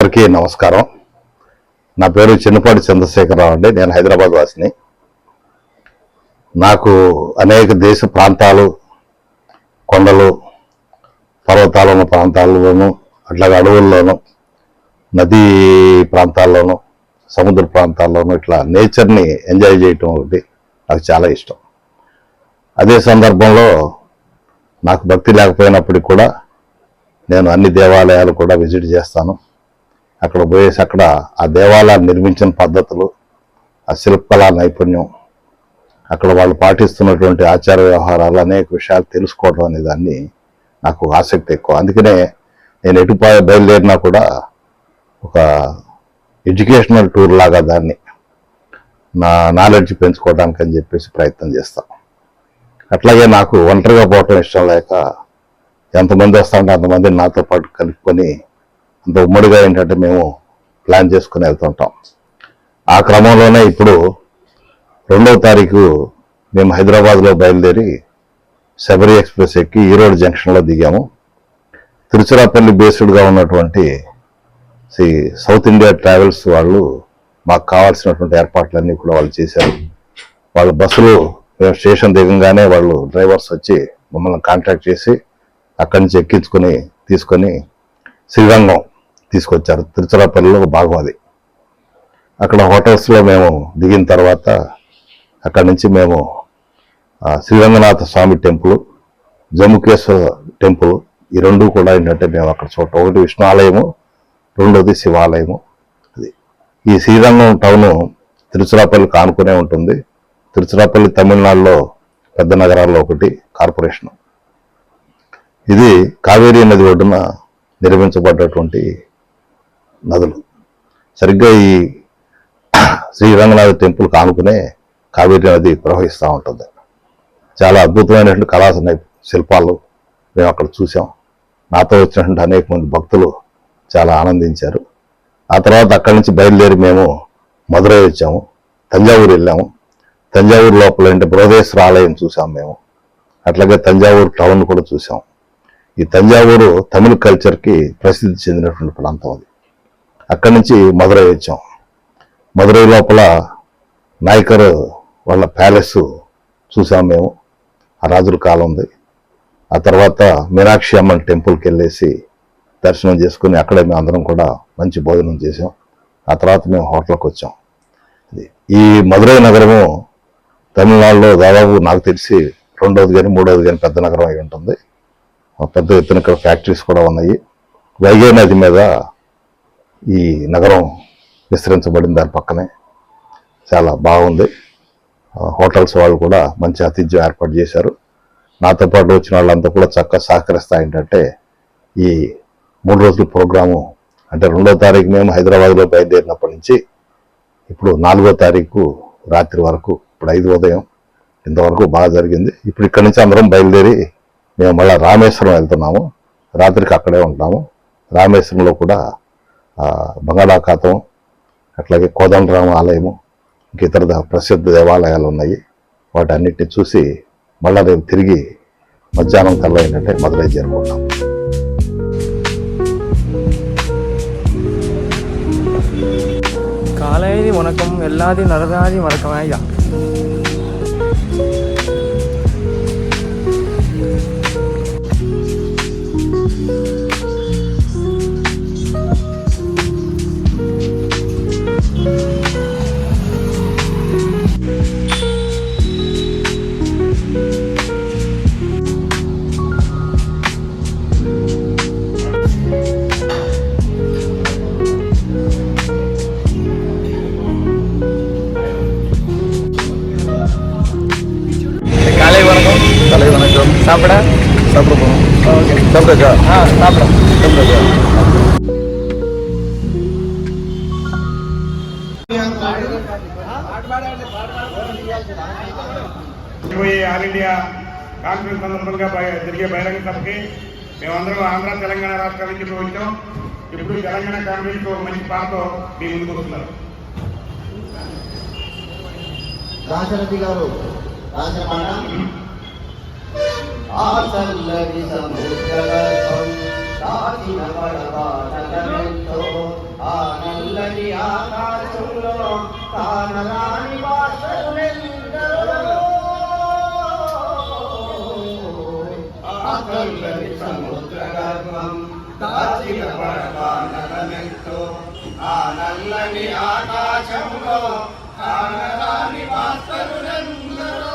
అందరికీ నమస్కారం. నా పేరు చిన్నపాటి చంద్రశేఖరరావు అండి. నేను హైదరాబాద్ వాసిని. నాకు అనేక దేశ ప్రాంతాలు, కొండలు, పర్వతాలు ఉన్న ప్రాంతాల్లోనూ, అట్లాగే అడవుల్లోనూ, నదీ ప్రాంతాల్లోనూ, సముద్ర ప్రాంతాల్లోనూ ఇట్లా నేచర్ని ఎంజాయ్ చేయటం ఒకటి నాకు చాలా ఇష్టం. అదే సందర్భంలో నాకు భక్తి లేకపోయినప్పటికీ కూడా నేను అన్ని దేవాలయాలు కూడా విజిట్ చేస్తాను. అక్కడ పోయేసి అక్కడ ఆ దేవాలయాలు నిర్మించిన పద్ధతులు, ఆ శిల్పకళా నైపుణ్యం, అక్కడ వాళ్ళు పాటిస్తున్నటువంటి ఆచార వ్యవహారాలు, అనేక విషయాలు తెలుసుకోవడం అనే దాన్ని నాకు ఆసక్తి ఎక్కువ. అందుకనే నేను ఎటు బయలుదేరినా కూడా ఒక ఎడ్యుకేషనల్ టూర్ లాగా దాన్ని నా నాలెడ్జ్ పెంచుకోవడానికి అని చెప్పేసి ప్రయత్నం చేస్తాను. అట్లాగే నాకు ఒంటరిగా పోవటం ఇష్టం లేక ఎంతమంది వస్తామంటే అంతమంది నాతో పాటు కలుపుకొని అంత ఉమ్మడిగా ఏంటంటే మేము ప్లాన్ చేసుకుని వెళ్తుంటాం. ఆ క్రమంలోనే ఇప్పుడు 2వ తారీఖు మేము హైదరాబాద్లో బయలుదేరి శబరి ఎక్స్ప్రెస్ ఎక్కి ఈరోడ్ జంక్షన్లో దిగాము. తిరుచిరాపల్లి బేస్డ్గా ఉన్నటువంటి సౌత్ ఇండియా ట్రావెల్స్ వాళ్ళు మాకు కావాల్సినటువంటి ఏర్పాట్లన్నీ కూడా వాళ్ళు చేశారు. వాళ్ళ బస్సులు మేము స్టేషన్ దిగంగానే వాళ్ళు డ్రైవర్స్ వచ్చి మమ్మల్ని కాంటాక్ట్ చేసి అక్కడి నుంచి ఎక్కించుకొని తీసుకొని శ్రీరంగం తీసుకొచ్చారు. తిరుచిరాపల్లిలో ఒక భాగం అది. అక్కడ హోటల్స్లో మేము దిగిన తర్వాత అక్కడి నుంచి మేము శ్రీరంగనాథ స్వామి టెంపుల్, జమ్ముకేశ్వర టెంపుల్, ఈ రెండు కూడా ఏంటంటే మేము అక్కడ చూడటం. ఒకటి విష్ణు ఆలయము, రెండోది శివాలయము. అది ఈ శ్రీరంగం టౌను తిరుచిరాపల్లి కానుకునే ఉంటుంది. తిరుచిరాపల్లి తమిళనాడులో పెద్ద నగరాల్లో ఒకటి కార్పొరేషన్. ఇది కావేరీ నది ఒడ్డున నిర్మించబడ్డటువంటి నదులు. సరిగ్గా ఈ శ్రీరంగనాథ టెంపుల్ కానుకునే కావేరీ నది ప్రవహిస్తూ ఉంటుంది. చాలా అద్భుతమైనటువంటి కళా శిల్పాలు మేము అక్కడ చూసాం. నాతో వచ్చినటువంటి అనేక మంది భక్తులు చాలా ఆనందించారు. ఆ తర్వాత అక్కడి నుంచి బయలుదేరి మేము మదురై వచ్చాము, తంజావూరు వెళ్ళాము. తంజావూరు లోపల అంటే బృహదేశ్వర ఆలయం చూసాం మేము. అట్లాగే తంజావూరు టౌన్ కూడా చూసాం. ఈ తంజావూరు తమిళ కల్చర్కి ప్రసిద్ధి చెందినటువంటి ప్రాంతం అది. అక్కడి నుంచి మదురై వచ్చాం. మదురై లోపల నాయకర్ వాళ్ళ ప్యాలెస్ చూసాం మేము, ఆ రాజుల కాలం ఉంది. ఆ తర్వాత మీనాక్షి అమ్మన్ టెంపుల్కి వెళ్ళేసి దర్శనం చేసుకుని అక్కడే మేము అందరం కూడా మంచి భోజనం చేసాం. ఆ తర్వాత మేము హోటల్కి వచ్చాం. ఈ మదురై నగరము తమిళనాడులో దాదాపు నాకు తెలిసి 2వది కానీ 3వది కానీ పెద్ద నగరం అయి ఉంటుంది. పెద్ద ఎత్తున ఇక్కడ ఫ్యాక్టరీస్ కూడా ఉన్నాయి. వైగై నది మీద ఈ నగరం విస్తరించబడింది. దాని పక్కనే చాలా బాగుంది. హోటల్స్ వాళ్ళు కూడా మంచి ఆతిథ్యం ఏర్పాటు చేశారు. నాతో పాటు వచ్చిన వాళ్ళంతా కూడా చక్కగా సహకరిస్తా. ఏంటంటే ఈ 3 రోజుల ప్రోగ్రాము అంటే 2వ తారీఖు మేము హైదరాబాద్లో బయలుదేరినప్పటి నుంచి ఇప్పుడు 4వ తారీఖు రాత్రి వరకు, ఇప్పుడు 5 ఉదయం ఇంతవరకు బాగా జరిగింది. ఇప్పుడు ఇక్కడి నుంచి అందరం బయలుదేరి మేము మళ్ళీ రామేశ్వరం వెళ్తున్నాము. రాత్రికి అక్కడే ఉంటాము. రామేశ్వరంలో కూడా బంగాళాఖాతం, అట్లాగే కోదండరామ ఆలయము, ఇంక ఇతర ప్రసిద్ధ దేవాలయాలు ఉన్నాయి. వాటన్నిటిని చూసి మళ్ళీ రేపు తిరిగి మధ్యాహ్నం కల్లా ఏంటంటే మదురై చేరుకుంటాం. కాలేది వనకం ఎల్లాది నరదాది వనకమయ్య. சாப்பிட சாப்பிட போகணும். ஓகே, சாப்பிட்டாச்சா? சாப்பிட சாப்பிட்டாச்சா? ఆల్ ఇండియా కాన్ఫరెన్స్ సందర్భంగా జరిగే బహిరంగ సభకి మేమందరం ఆంధ్ర తెలంగాణ రాష్ట్రాల నుంచి వచ్చాం. ఇప్పుడు తెలంగాణ కాన్ఫరెన్స్ ఒక మంచి పాటతో మీ ముందుకు వస్తున్నారు. రాజరథి గారు రాసిన పాట ఆచల్లడి సముద్రగర్భం దాచిన పడవ నగరంతో కానరాని భాషలెందరో ఆ తెల్లని సముద్ర గర్భం దాచిన పరమానలమెంతో ఆ నల్లని ఆకాశంలో కానరాని భాషలెందరో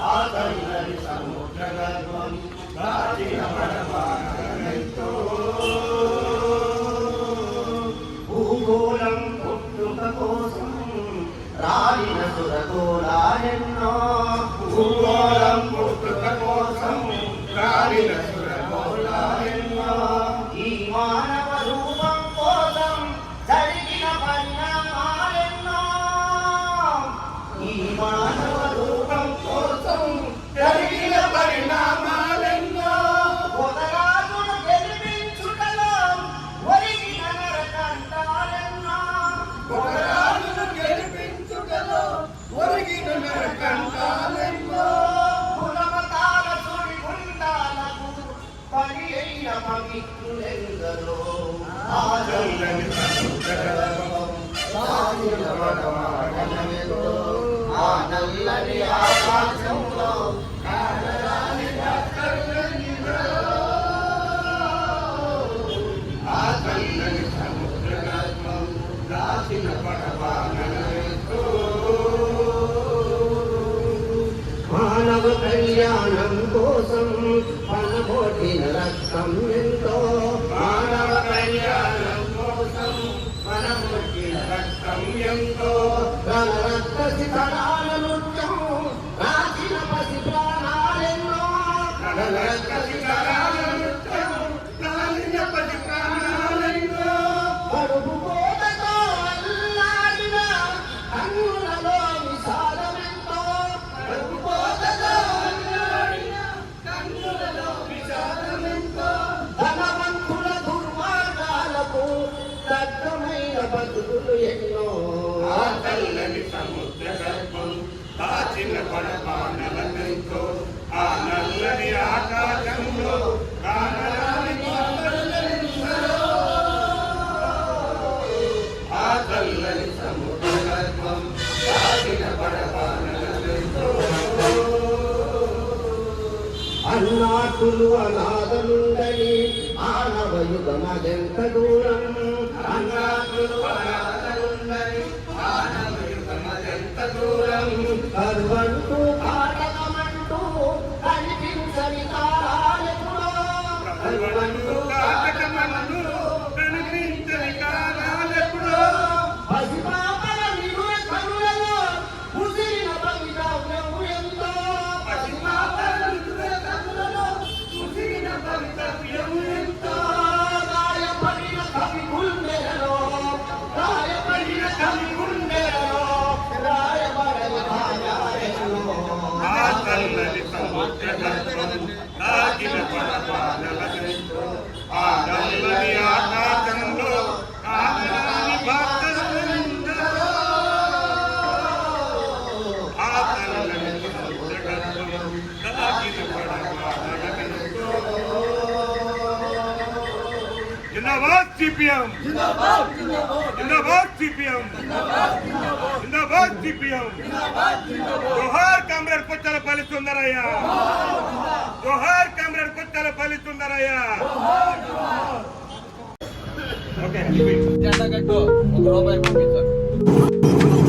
ఆ తెల్లని సముద్ర గర్భం దాచిన పరమానలమెంతో భూగోళం పుట్టుక కోసం రాలిన సురగోళాలెన్నో భూగోళం పుట్టుక కోసం రాలిన సురగోళాలెన్నో ఈ మానవ రూపం కోసం జరిగిన పరిణామాలెన్నో ఈ మానవ రూపం కోసం జరిగిన పరిణామాలెన్నో పొదరాజును గెలిపించుటలో ఒరిగిన నరకంటాలెన్నో పొదరాజును గెలిపించుటలో ఒరిగిన నరకంటాలెన్నో కులమతాల సుడి గుండాలకు పని అయిన పవిత్రులెందరో ఆ తెల్లని సముద్ర గర్భం దాచిన పరమానలమెంతో ఆ నల్లని ఆకాశంలో కానరాని భాషలెందరో ఆ తెల్లని సముద్ర గర్భం దాచిన పరమానలమెంతో మానవ కళ్యాణం కోసం పనబోటిన రక్తం ఎంతో మానవ కళ్యాణం కోసం పనబోటిన రక్తం ఎంతో రక్త శిఖరాల నృత్యం రాసిన పసి ప్రాణాలెన్నో రక్త శిఖరాల నృత్యం రాసిన పసి ప్రాణాలెన్నో పడుగు కోటతో అల్లాడిన కన్నులలో విశాలమెంతో పడుగు కోటతో అల్లాడిన కన్నులలో విశాలమెంతో ధనవంతుల దుర్మార్గాలకు దగ్ధమైన బతుకులు ఎన్నో ఆ తెల్లని సముద్ర గర్భం దాచిన పరమానలమెంతో ఆ నల్లని ఆకాశంలో కానరాని భాషలెందరో ఆ తెల్లని సముద్ర గర్భం దాచిన పరమానలమెంతో అన్నాటులు అనాథలుండని ఆనవ యుగమదెంత దూరం అన్నాటులు అనాథలుండని ఆనవ యుగమదెంత దూరం కరువంటూ కాటకమంటూ కనిపించని కాలాలెప్పుడో కరువంటూ కాటకమంటూ కనిపించని కాలాలెప్పుడో పసిపాపల నిలువ కనులలో ముసిరిన భవితవ్యం ఎంతో పసిపాపల నిలువ కనులలో ముసిరిన భవితవ్యం ఎంతో గాయపడిన కవి గుండెలలో గాయపడిన కవి గుండెలలో రాయబడని భాషలెన్నో ఆ తెల్లని సముద్ర గర్భం దాచిన పరమానలమెంతో ఆ నల్లని ఆకాశంలో కానరాని భాషలెందరో ఆ తెల్లని సముద్ర గర్భం దాచిన పరమానలమెంతో జిందాబాద్ సిపిఎం జిందాబాద్ సిపిఎం జిందాబాద్ సిపిఎం జోహార్ కామ్రేడ్ కొత్తలపల్లి సుందరయ్య జోహార్ కామ్రేడ్ కొత్తలపల్లి సుందరయ్య ఓకే జెండా కట్టు ₹1 పంపించారు.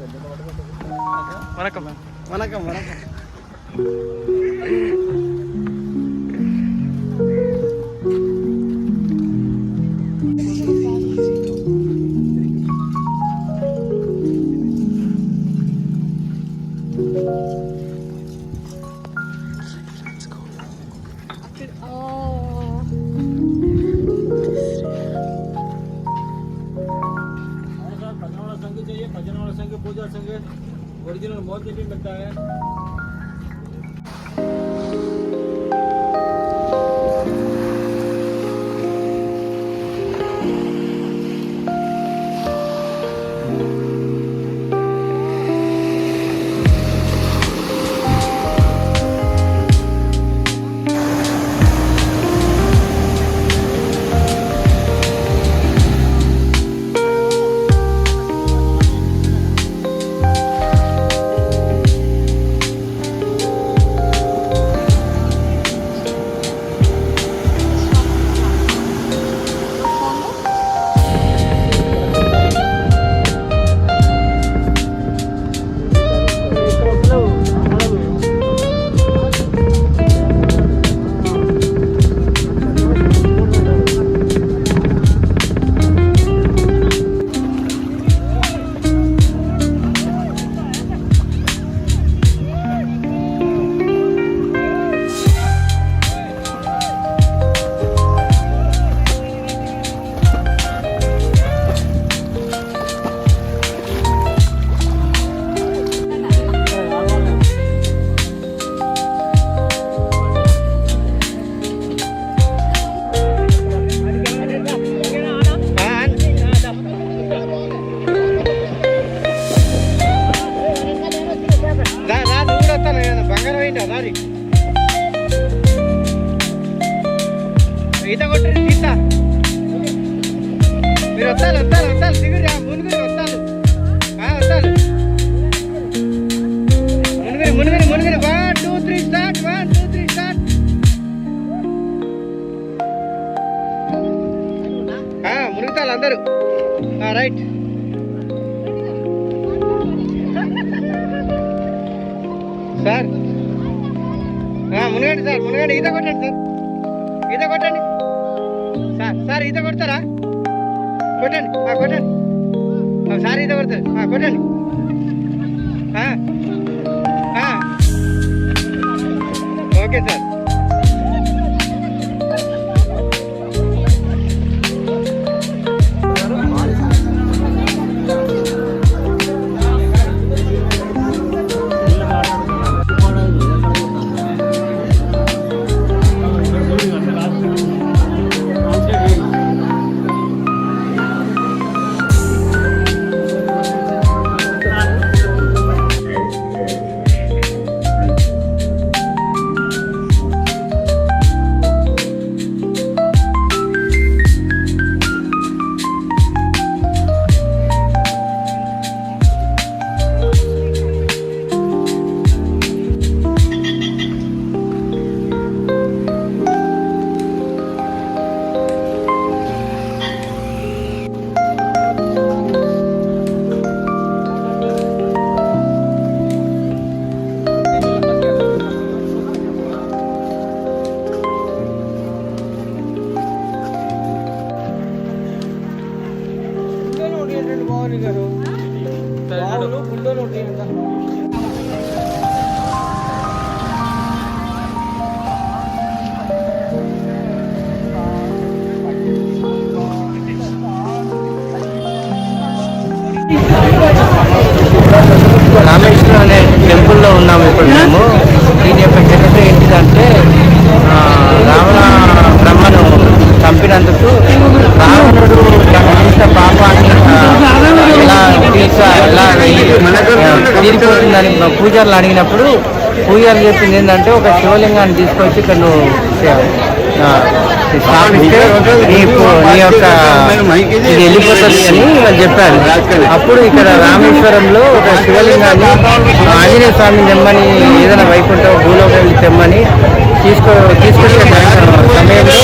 வணக்கம் வணக்கம் வணக்கம். चाहिए भजन वाला संघ पूजा संघ ओरिजिनल मौत भी मिलता है। ఈత కొట్టండి తీస్తా. మీరు వస్తారు వస్తారు వస్తారు దిగురు మునుగురు వస్తారు వస్తారు మునుగురు మునుగురు మునుగురు 1 2 3 స్టార్ట్ 1 2 3 స్టార్ట్. మునుగుతారు అందరూ. రైట్. సార్ మునగండి సార్ మునగండి. ఈత కొట్టండి సార్ ఈత కొట్టండి సార్. సార్ ఈత కొడతారా? కొట్టండి కొట్టండి. సార్ ఈత కొడతారు కొట్టండి. Okay sir. రామేశ్వరం అనే టెంపుల్లో ఉన్నాము ఇప్పుడు మేము. దీని యొక్క చరిత్ర ఏంటిదంటే రావణ బ్రహ్మను చంపినందుకు రావణుడు తన చేసిన పాపాన్ని ఎలా తీరిపోతుందని పూజారులు అడిగినప్పుడు పూజారులు చెప్పింది ఏంటంటే ఒక శివలింగాన్ని తీసుకొచ్చి ఇక్కడ నువ్వు స్థాపిస్తే నీ యొక్క ఇది వెళ్ళిపోతుంది అని వాళ్ళు చెప్పారు. అప్పుడు ఇక్కడ రామేశ్వరంలో ఒక శివలింగాన్ని ఆంజనేయ స్వామిని తెమ్మని, ఏదైనా వైకుంఠం భూలోకి వెళ్ళి తెమ్మని తీసుకొచ్చే సమయంలో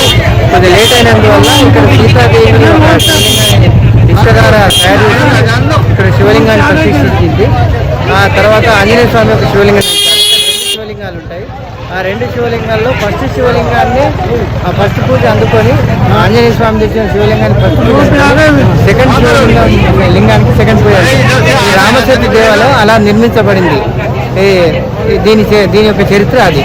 కొద్దిగా లేట్ అయినందువల్ల ఇక్కడ సీతాదేవిని ఒక శివలింగాన్ని ఇష్టగార తయారు చేసి ఇక్కడ శివలింగాన్ని ప్రతిష్ఠించింది. ఆ తర్వాత ఆంజనేయ స్వామి ఒక శివలింగం తెచ్చారు. రెండు శివలింగాలు ఉంటాయి. ఆ రెండు శివలింగాల్లో ఫస్ట్ శివలింగాన్ని ఫస్ట్ పూజ అందుకొని ఆంజనేయ స్వామి తెచ్చిన శివలింగాన్ని ఫస్ట్ పూజ, సెకండ్ లింగానికి సెకండ్ పూజ. ఈ రామసేతు దేవాలయం అలా నిర్మించబడింది. దీని యొక్క చరిత్ర అది.